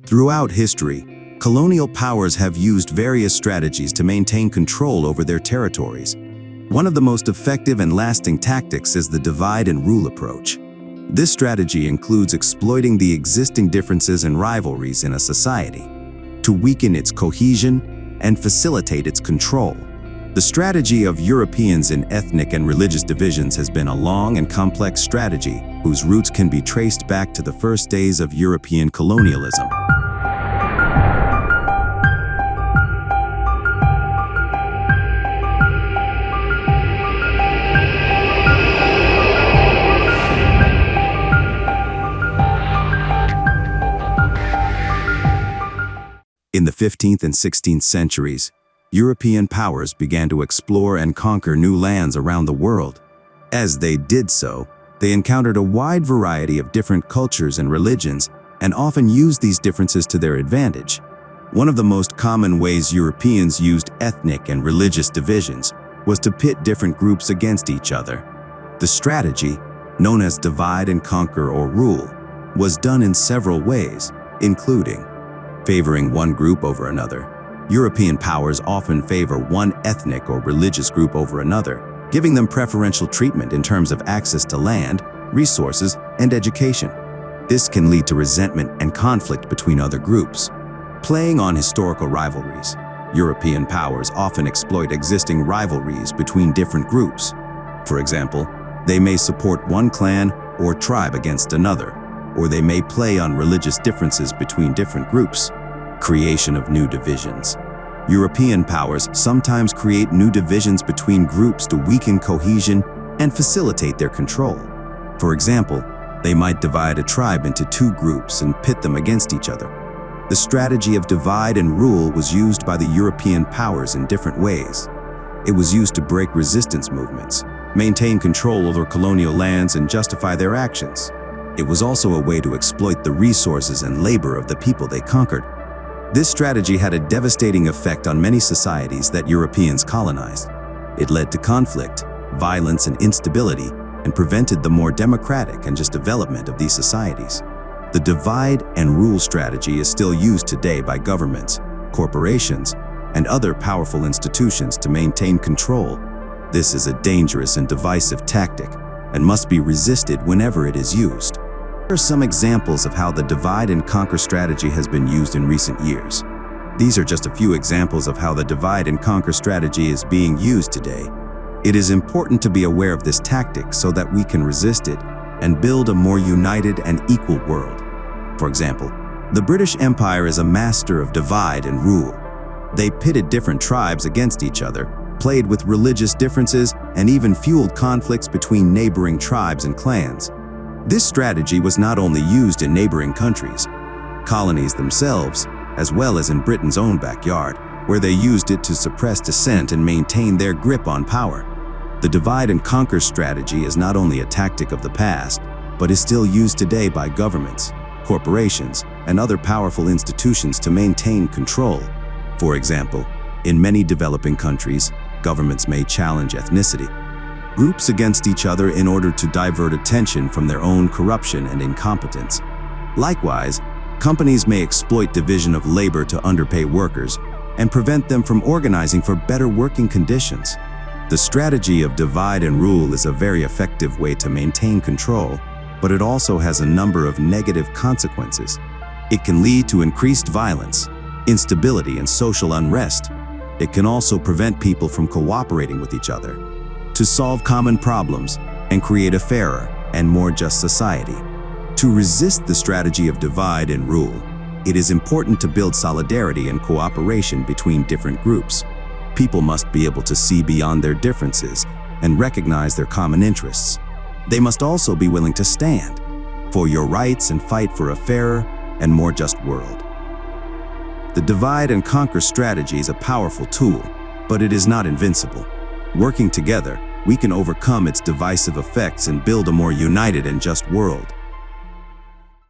Throughout history, colonial powers have used various strategies to maintain control over their territories. One of the most effective and lasting tactics is the divide and rule approach. This strategy includes exploiting the existing differences and rivalries in a society to weaken its cohesion and facilitate its control. The strategy of Europeans in ethnic and religious divisions has been a long and complex strategy whose roots can be traced back to the first days of European colonialism. In the 15th and 16th centuries, European powers began to explore and conquer new lands around the world. As they did so, they encountered a wide variety of different cultures and religions and often used these differences to their advantage. One of the most common ways Europeans used ethnic and religious divisions was to pit different groups against each other. The strategy, known as divide and conquer or rule, was done in several ways, including favoring one group over another. European powers often favor one ethnic or religious group over another, giving them preferential treatment in terms of access to land, resources, and education. This can lead to resentment and conflict between other groups. Playing on historical rivalries, European powers often exploit existing rivalries between different groups. For example, they may support one clan or tribe against another, or they may play on religious differences between different groups. Creation of new divisions. European powers sometimes create new divisions between groups to weaken cohesion and facilitate their control. For example, they might divide a tribe into two groups and pit them against each other. The strategy of divide and rule was used by the European powers in different ways. It was used to break resistance movements, maintain control over colonial lands, and justify their actions. It was also a way to exploit the resources and labor of the people they conquered. This strategy had a devastating effect on many societies that Europeans colonized. It led to conflict, violence, and instability, and prevented the more democratic and just development of these societies. The divide and rule strategy is still used today by governments, corporations, and other powerful institutions to maintain control. This is a dangerous and divisive tactic and must be resisted whenever it is used. Here are some examples of how the divide and conquer strategy has been used in recent years. These are just a few examples of how the divide and conquer strategy is being used today. It is important to be aware of this tactic so that we can resist it and build a more united and equal world. For example, the British Empire is a master of divide and rule. They pitted different tribes against each other, played with religious differences, and even fueled conflicts between neighboring tribes and clans. This strategy was not only used in neighboring countries, colonies themselves, as well as in Britain's own backyard, where they used it to suppress dissent and maintain their grip on power. The divide and conquer strategy is not only a tactic of the past, but is still used today by governments, corporations, and other powerful institutions to maintain control. For example, in many developing countries, governments may challenge ethnicity groups against each other in order to divert attention from their own corruption and incompetence. Likewise, companies may exploit division of labor to underpay workers and prevent them from organizing for better working conditions. The strategy of divide and rule is a very effective way to maintain control, but it also has a number of negative consequences. It can lead to increased violence, instability, and social unrest. It can also prevent people from cooperating with each other to solve common problems and create a fairer and more just society. To resist the strategy of divide and rule, it is important to build solidarity and cooperation between different groups. People must be able to see beyond their differences and recognize their common interests. They must also be willing to stand for your rights and fight for a fairer and more just world. The divide and conquer strategy is a powerful tool, but it is not invincible. Working together, we can overcome its divisive effects and build a more united and just world.